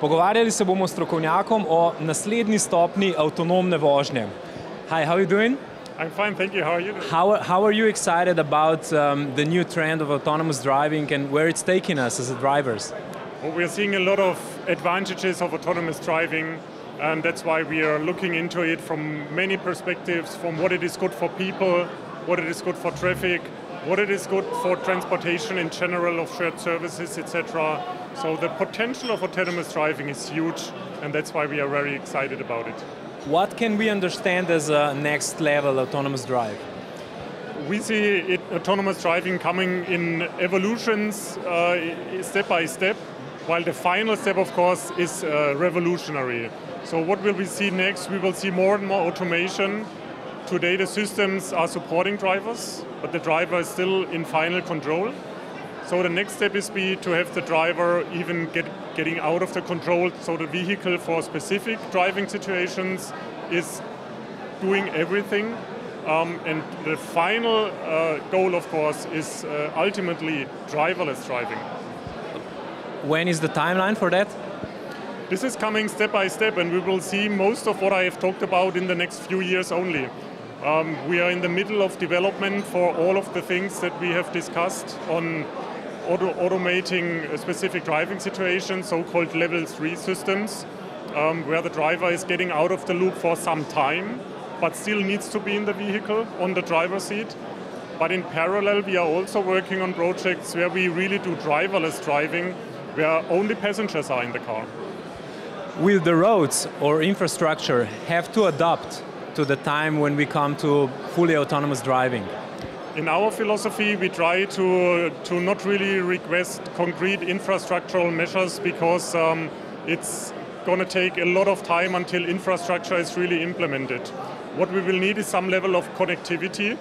Pogovarjali se bomo s strokovnjakom o naslednji stopni avtonomne vožnje. Hi, how are you doing? I'm fine, thank you. How are you doing? How are you excited about the new trend of autonomous driving and where it's taking us as drivers? Well, we are seeing a lot of advantages of autonomous driving, and that's why we are looking into it from many perspectives, from what it is good for people, what it is good for traffic, what it is good for transportation in general of shared services, etc. So the potential of autonomous driving is huge, and that's why we are very excited about it. What can we understand as a next level autonomous drive? We see autonomous driving coming in evolutions step by step, while the final step, of course, is revolutionary. So what will we see next? We will see more and more automation. Today the systems are supporting drivers, but the driver is still in final control. So the next step is to have the driver even getting out of the control, so the vehicle for specific driving situations is doing everything. And the final goal, of course, is ultimately driverless driving. When is the timeline for that? This is coming step by step, and we will see most of what I have talked about in the next few years only. We are in the middle of development for all of the things that we have discussed on automating specific driving situations, so-called level 3 systems, where the driver is getting out of the loop for some time, but still needs to be in the vehicle, on the driver's seat. But in parallel, we are also working on projects where we really do driverless driving, where only passengers are in the car. Will the roads or infrastructure have to adapt to the time when we come to fully autonomous driving? In our philosophy, we try to not really request concrete infrastructural measures, because it's going to take a lot of time until infrastructure is really implemented. What we will need is some level of connectivity,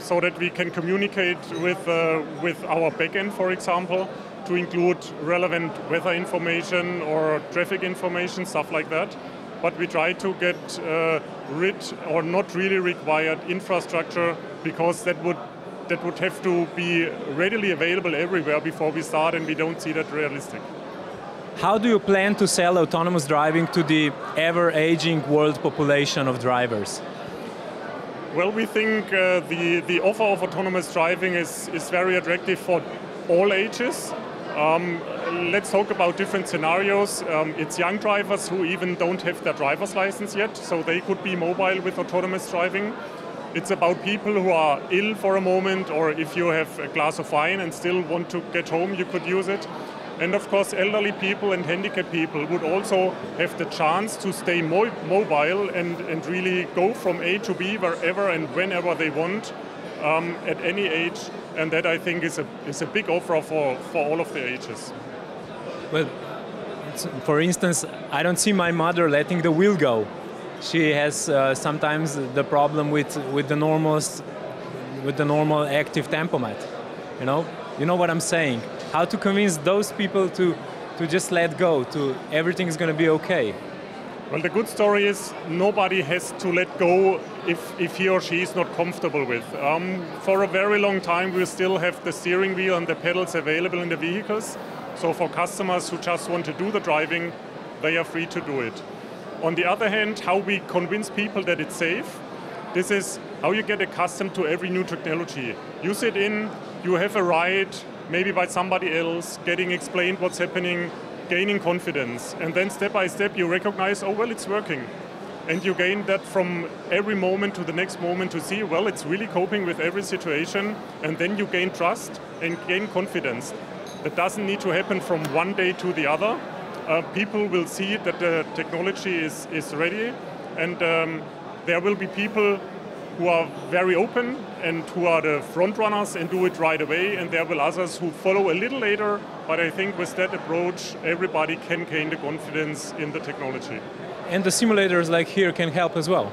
so that we can communicate with our backend, for example, to include relevant weather information or traffic information, stuff like that. But we try to get rid or not really required infrastructure, because that would have to be readily available everywhere before we start, and we don't see that realistic. How do you plan to sell autonomous driving to the ever-aging world population of drivers? Well, we think the offer of autonomous driving is very attractive for all ages. Let's talk about different scenarios. It's young drivers who even don't have their driver's license yet, so they could be mobile with autonomous driving. It's about people who are ill for a moment, or if you have a glass of wine and still want to get home, you could use it. And of course, elderly people and handicapped people would also have the chance to stay mobile and really go from A to B wherever and whenever they want, at any age. And that, I think, is a big offer for all of the ages. Well, for instance, I don't see my mother letting the wheel go. She has sometimes the problem with the normal active tempomat. You know what I'm saying? How to convince those people to just let go, to everything is going to be okay. Well, the good story is nobody has to let go if he or she is not comfortable with. For a very long time, we still have the steering wheel and the pedals available in the vehicles. So for customers who just want to do the driving, they are free to do it. On the other hand, how we convince people that it's safe, this is how you get accustomed to every new technology. You sit in, you have a ride, maybe by somebody else, getting explained what's happening, gaining confidence, and then step by step you recognize, oh well, it's working. And you gain that from every moment to the next moment to see, well, it's really coping with every situation, and then you gain trust and gain confidence. That doesn't need to happen from one day to the other. People will see that the technology is ready, and there will be people who are very open and who are the front runners and do it right away, and there will others who follow a little later, but I think with that approach everybody can gain the confidence in the technology. And the simulators like here can help as well?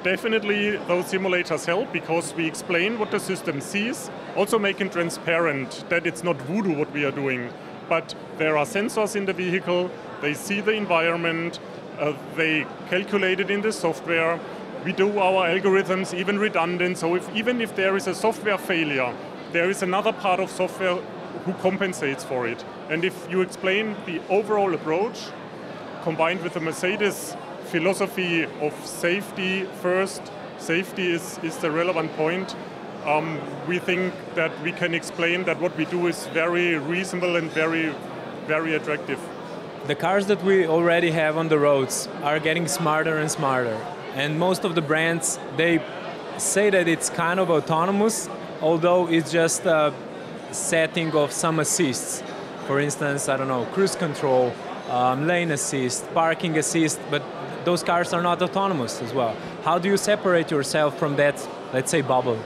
Definitely those simulators help, because we explain what the system sees, also making transparent that it's not voodoo what we are doing, but there are sensors in the vehicle, they see the environment, they calculate it in the software. We do our algorithms even redundant, so even if there is a software failure, there is another part of software who compensates for it. And if you explain the overall approach, combined with the Mercedes philosophy of safety first, safety is the relevant point. We think that we can explain that what we do is very reasonable and very, very attractive. The cars that we already have on the roads are getting smarter and smarter. And most of the brands, they say that it's kind of autonomous, although it's just a setting of some assists. For instance, I don't know, cruise control, lane assist, parking assist, but those cars are not autonomous as well. How do you separate yourself from that, let's say, bubble?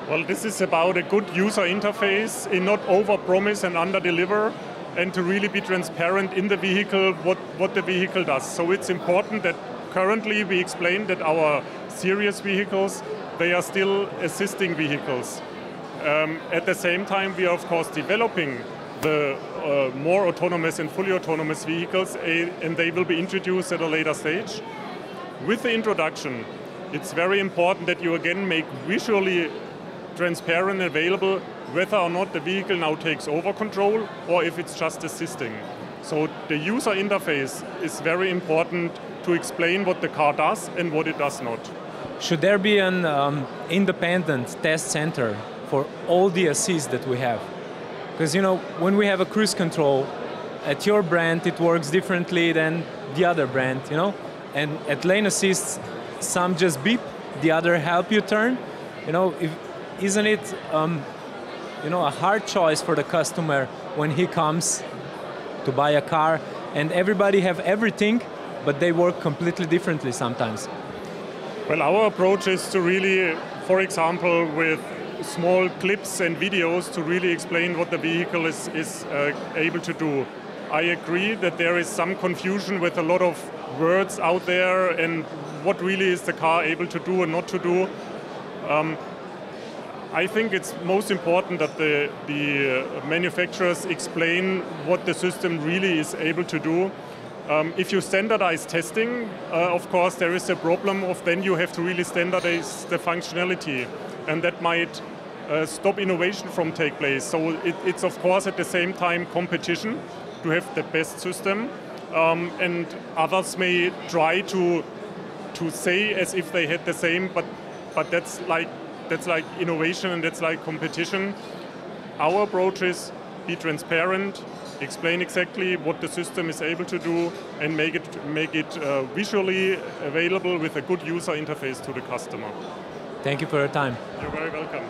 Well, this is about a good user interface in not over-promise and under-deliver, and to really be transparent in the vehicle what the vehicle does. So it's important that currently we explain that our series vehicles, they are still assisting vehicles. At the same time, we are of course developing the more autonomous and fully autonomous vehicles, and they will be introduced at a later stage. With the introduction, it's very important that you again make visually transparent and available whether or not the vehicle now takes over control or if it's just assisting. So the user interface is very important to explain what the car does and what it does not. Should there be an independent test center for all the assists that we have? Because when we have a cruise control, at your brand it works differently than the other brand, And at lane assists, some just beep, the other help you turn. Isn't it a hard choice for the customer when he comes to buy a car and everybody have everything, but they work completely differently sometimes? Well, our approach is to really, for example, with small clips and videos to really explain what the vehicle is able to do. I agree that there is some confusion with a lot of words out there and what really is the car able to do and not to do. I think it's most important that the manufacturers explain what the system really is able to do. If you standardize testing, of course there is a problem of then you have to really standardize the functionality, and that might stop innovation from take place. So it's of course at the same time competition to have the best system, and others may try to say as if they had the same, but that's like innovation and that's like competition. Our approach is be transparent, explain exactly what the system is able to do, and make it visually available with a good user interface to the customer. Thank you for your time. You're very welcome.